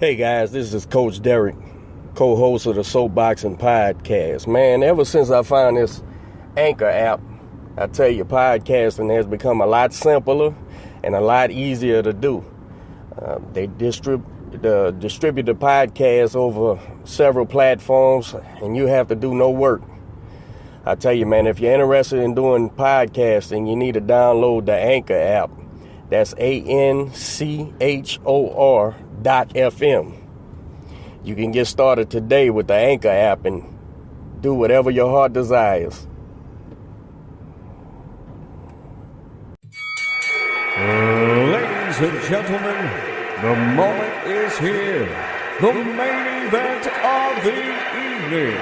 Hey guys, this is Coach Derek, co-host of the Soapboxing Podcast. Man, ever since I found this Anchor app, I tell you, podcasting has become a lot simpler and a lot easier to do. They distribute the podcast over several platforms, and you have to do no work. I tell you, man, if you're interested in doing podcasting, you need to download the Anchor app. That's ANCHOR.FM. You can get started today with the Anchor app and do whatever your heart desires. Ladies and gentlemen, the moment is here. The main event of the evening.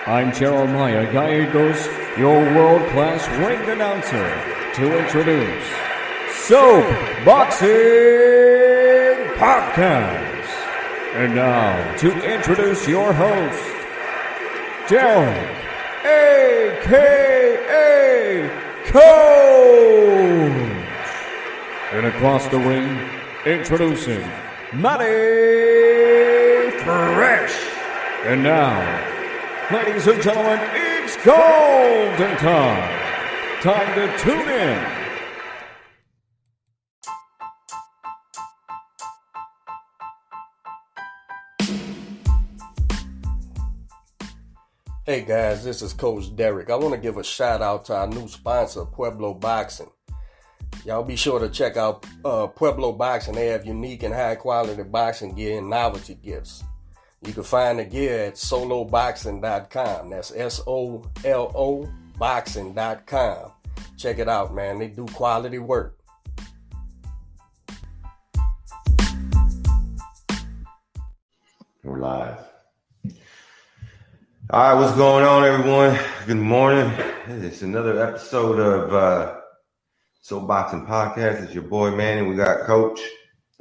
I'm Jeremiah Gallegos, your world-class ring announcer, to introduce Soapboxing Podcast. And now, to introduce your host, Derek, a.k.a. Coach. And across the ring, introducing Matty Fresh. And now, ladies and gentlemen, it's golden time. Time to tune in. Hey guys, this is Coach Derek. I want to give a shout out to our new sponsor, Pueblo Boxing. Y'all be sure to check out Pueblo Boxing. They have unique and high quality boxing gear and novelty gifts. You can find the gear at soloboxing.com. That's SOLO boxing.com. Check it out, man. They do quality work. We're live. All right, what's going on, everyone? Good morning. It's another episode of Soapboxing Podcast. It's your boy, man, and we got Coach.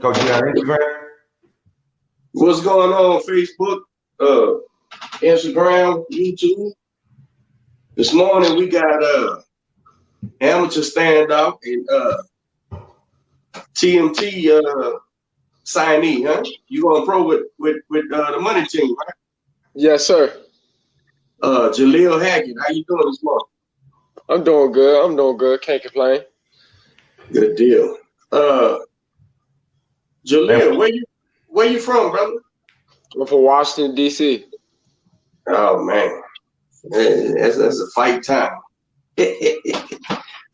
Coach, you got Instagram? What's going on? Facebook, Instagram, YouTube. This morning we got amateur standoff and TMT signee, huh? You going pro with the money team, right? Yes, sir. Jalil Hackett, how you doing this morning? I'm doing good. Can't complain. Good deal. Jalil, where you from, brother? I'm from Washington, D.C. Oh man, that's a fight time.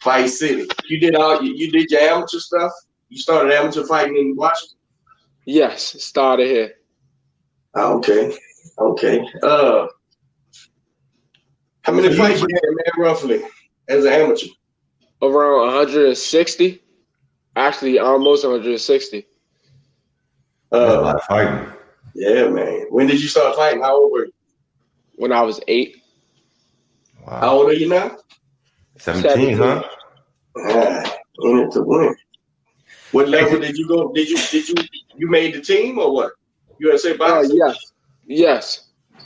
Fight city. You did your amateur stuff. You started amateur fighting in Washington. Yes, started here. Okay. How many fights you had, man, roughly, as an amateur? Around 160. Actually, almost 160. That's a lot of fighting. Yeah, man. When did you start fighting? How old were you? When I was 8. Wow. How old are you now? 17, huh? In it to win. What level did you go? Did you made the team or what? USA Boxing? Yes.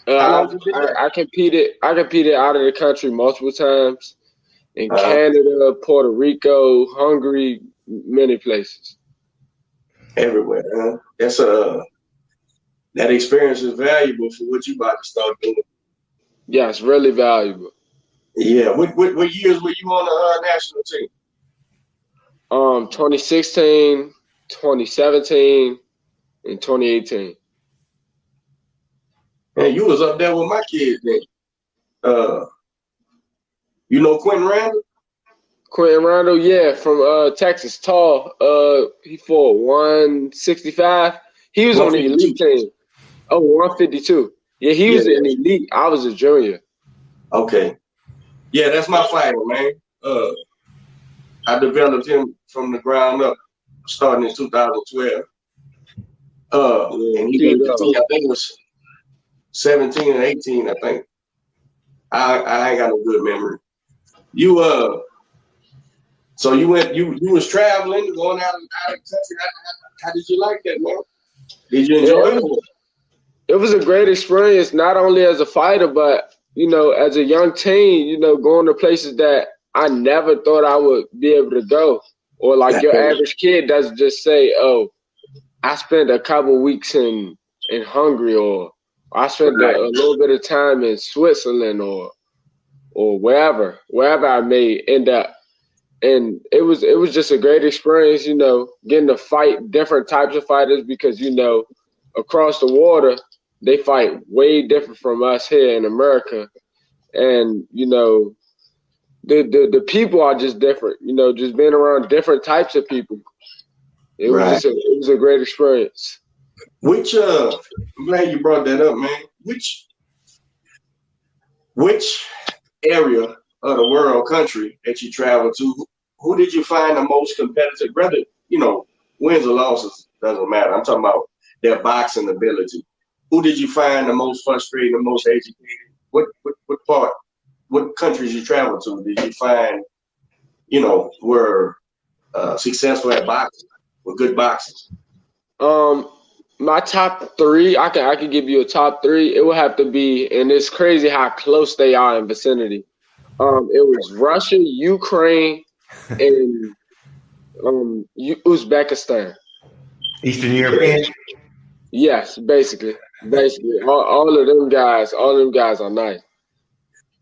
I competed out of the country multiple times in Canada, Puerto Rico, Hungary, many places. Everywhere, huh? That's that experience is valuable for what you about to start doing. Yeah, it's really valuable. Yeah. What years were you on the national team? 2016, 2017, and 2018. Man, you was up there with my kids then. You know Quentin Randall? Quentin Randall, yeah, from Texas, tall. He fought 165. He was on the elite team. Oh, 152. Yeah, he was an elite. I was a junior. Okay. Yeah, that's my fighter, man. I developed him from the ground up, starting in 2012. And he made the team, I think it was 17 and 18, I think. I ain't got no good memory. So you was traveling, going out of the country. How did you like that, man? Did you enjoy it? It was a great experience, not only as a fighter, but as a young teen, going to places that I never thought I would be able to go. Or like your average kid doesn't just say, oh, I spent a couple weeks in Hungary, or I spent a little bit of time in Switzerland, or wherever I may end up. And it was just a great experience, getting to fight different types of fighters, because, across the water, they fight way different from us here in America. And, the people are just different, just being around different types of people. It was a great experience. Which I'm glad you brought that up, man. Which area of the world, country that you traveled to, who did you find the most competitive? Whether, wins or losses, doesn't matter. I'm talking about their boxing ability. Who did you find the most frustrating, the most educated? What countries you traveled to did you find, were successful at boxing, were good boxers? My top three, I could give you a top three. It would have to be, and it's crazy how close they are in vicinity. It was Russia, Ukraine, and Uzbekistan. Eastern European? Yes, basically. All of them guys are nice.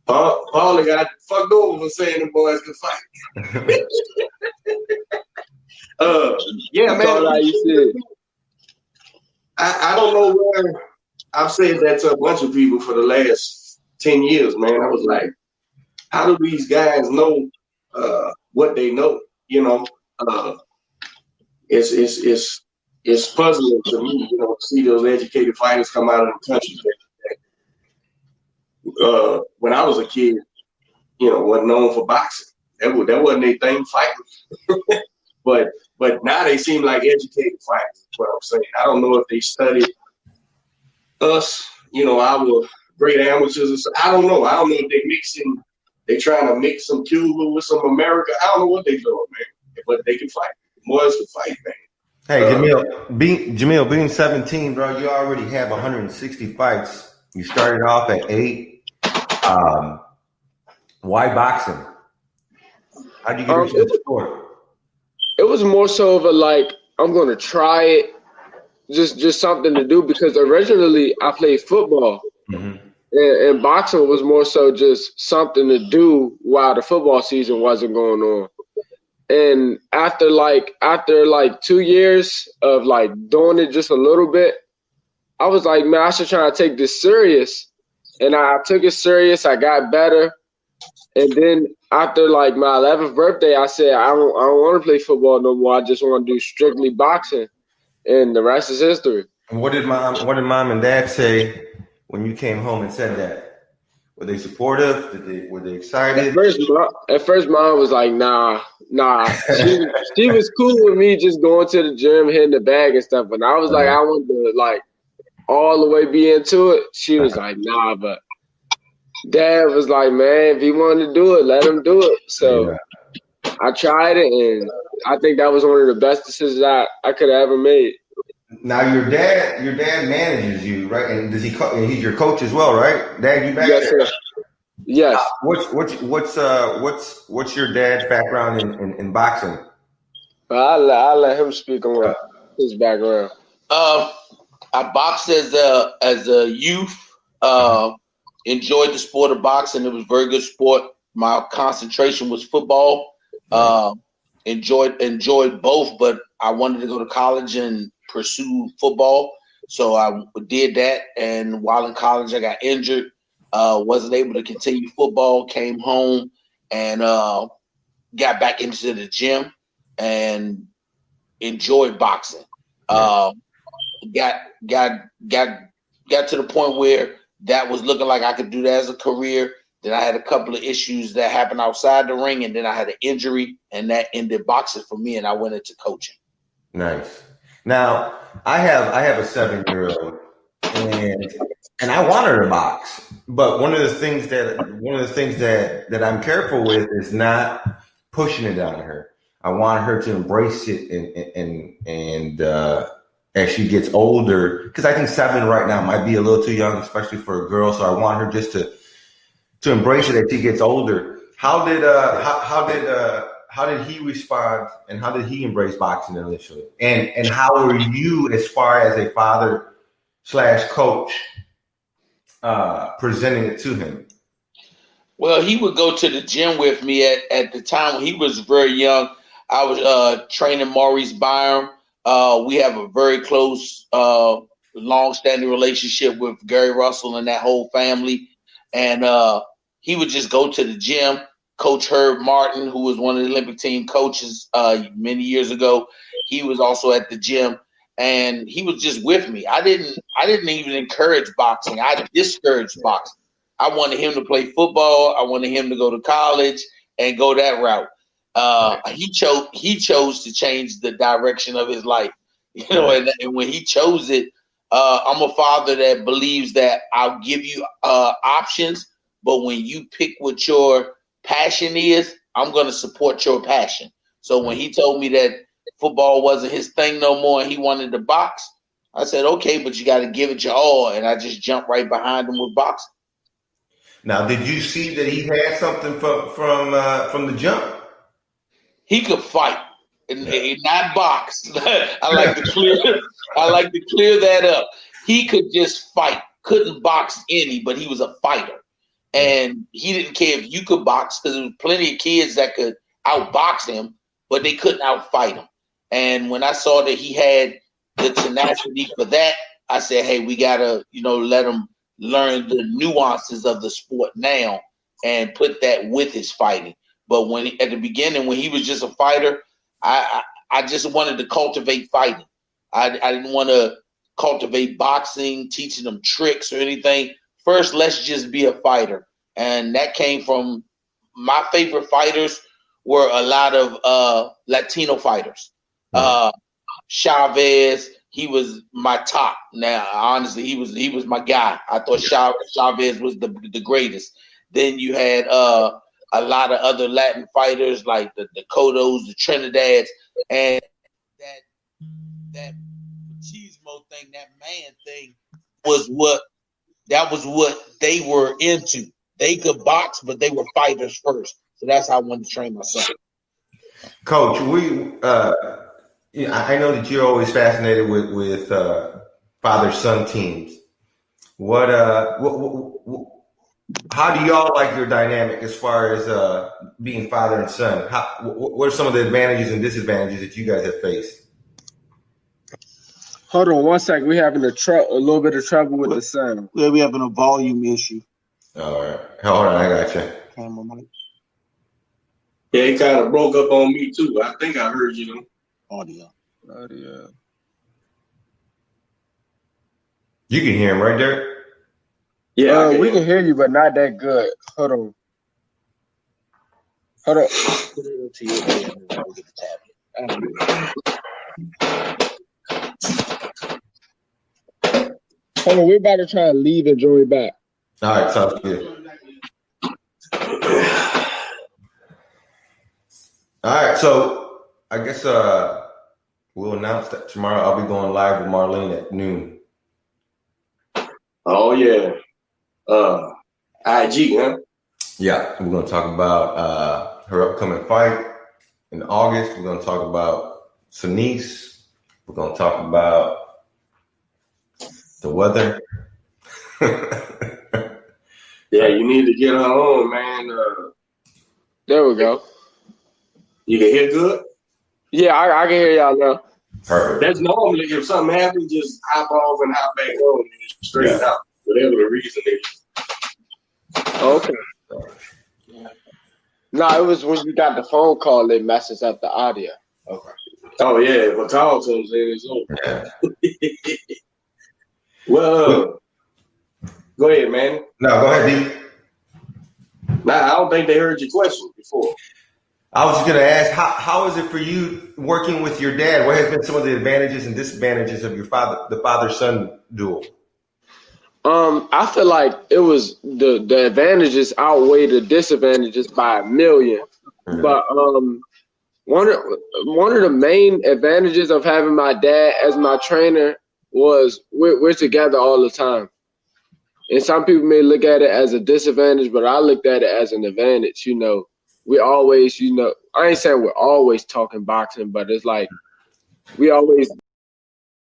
Paulie got fucked over for saying the boys could fight. Yeah, man. That's all you said. I don't know where I've said that to a bunch of people for the last 10 years, man. I was like, how do these guys know what they know? It's puzzling to me, to see those educated fighters come out of the country that when I was a kid, wasn't known for boxing. That wasn't their thing, fighting. But now they seem like educated fighters, is what I'm saying. I don't know if they studied us, our great amateurs. I don't know. I don't know if they're trying to mix some Cuba with some America. I don't know what they're doing, man. But they can fight. Boys can fight, man. Hey, Jamil, being 17, bro, you already have 160 fights. You started off at 8. Why boxing? How did you get into the sport? It was more so of I'm going to try it, just something to do, because originally I played football, and boxing was more so just something to do while the football season wasn't going on. And after 2 years of doing it just a little bit, I was like, man, I should try to take this serious. And I took it serious. I got better. And then after my 11th birthday, I said, I don't want to play football no more. I just want to do strictly boxing. And the rest is history. And what did mom and dad say when you came home and said that? Were they supportive? Were they excited? At first, mom was like, nah. She was cool with me just going to the gym, hitting the bag and stuff. But I was I wanted to all the way be into it. She was like, nah. But Dad was like, man, if he wanted to do it, let him do it. So I tried it, and I think that was one of the best decisions I could have ever made. Now your dad manages you, right? And does he's your coach as well, right? Dad, you back yes, there? Sir. Yes. What's your dad's background in boxing? I'll let him speak on his background. I boxed as a youth. Enjoyed the sport of boxing. It was a very good sport. My concentration was football. Enjoyed both, but I wanted to go to college and pursue football. So I did that. And while in college, I got injured. Wasn't able to continue football. Came home and got back into the gym and enjoyed boxing. Got to the point where that was looking like I could do that as a career. Then I had a couple of issues that happened outside the ring, and then I had an injury, and that ended boxing for me, and I went into coaching. Nice. Now, I have a 7-year-old, and I want her to box, but one of the things that I'm careful with is not pushing it on her. I want her to embrace it and as she gets older, because I think 7 right now might be a little too young, especially for a girl. So I want her just to embrace it as she gets older. How did did he respond, and how did he embrace boxing initially? And how were you, as far as a father / coach, presenting it to him? Well, he would go to the gym with me at the time when he was very young. I was training Maurice Byram. We have a very close, long-standing relationship with Gary Russell and that whole family. And he would just go to the gym. Coach Herb Martin, who was one of the Olympic team coaches many years ago, he was also at the gym, and he was just with me. I didn't even encourage boxing. I discouraged boxing. I wanted him to play football. I wanted him to go to college and go that route. He chose to change the direction of his life, and when he chose it, I'm a father that believes that I'll give you options, but when you pick what your passion is, I'm going to support your passion. So when he told me that football wasn't his thing no more and he wanted to box, I said, okay, but you got to give it your all. And I just jumped right behind him with boxing. Now, did you see that he had something from the jump? He could fight and not box. I like to clear that up. He could just fight. Couldn't box any, but he was a fighter. And he didn't care if you could box, because there was plenty of kids that could outbox him, but they couldn't outfight him. And when I saw that he had the tenacity for that, I said, hey, we got to, let him learn the nuances of the sport now and put that with his fighting. But at the beginning, when he was just a fighter, I just wanted to cultivate fighting. I didn't want to cultivate boxing, teaching them tricks or anything. First, let's just be a fighter. And that came from my favorite fighters were a lot of Latino fighters. Chavez, he was my top. Now, honestly, he was my guy. I thought Chavez was the greatest. Then you had a lot of other Latin fighters like the Cotos, the Trinidads, and that machismo thing, that man thing was what they were into. They could box, but they were fighters first. So that's how I wanted to train my son. Coach, I know that you're always fascinated with father-son teams. How do y'all like your dynamic as far as being father and son? What are some of the advantages and disadvantages that you guys have faced? Hold on 1 second. We're having a little bit of trouble with the sound. Yeah, we're having a volume issue. All right. Hold on, I got you. Camera mic. Yeah, it kind of broke up on me too. I think I heard you. Audio. You can hear him right there. Yeah, we can hear you, but not that good. Hold on. Put it into your head and I'll get the tablet. Hold on, we're about to try and leave and join back. All right, sounds good. All right, so I guess we'll announce that tomorrow I'll be going live with Marlene at noon. Oh yeah. IG, huh? Yeah, we're going to talk about her upcoming fight in August. We're going to talk about Sanice. We're going to talk about the weather. Yeah, you need to get her on, man. There we go. You can hear good? Yeah, I can hear y'all now. Perfect. That's normally, if something happens, just hop off and hop back on and straight out, whatever the reason is. Okay. No, it was when you got the phone call, it messes up the audio. Okay. Oh, yeah. If a call comes in, it's over. Yeah. Well, go ahead, man. No, go ahead, D. Nah, I don't think they heard your question before. I was just going to ask, how is it for you working with your dad? What has been some of the advantages and disadvantages of the father-son duel? I feel like it was the advantages outweigh the disadvantages by a million. Mm-hmm. But one of the main advantages of having my dad as my trainer was we're together all the time. And some people may look at it as a disadvantage, but I looked at it as an advantage. we always, I ain't saying we're always talking boxing, but it's like we always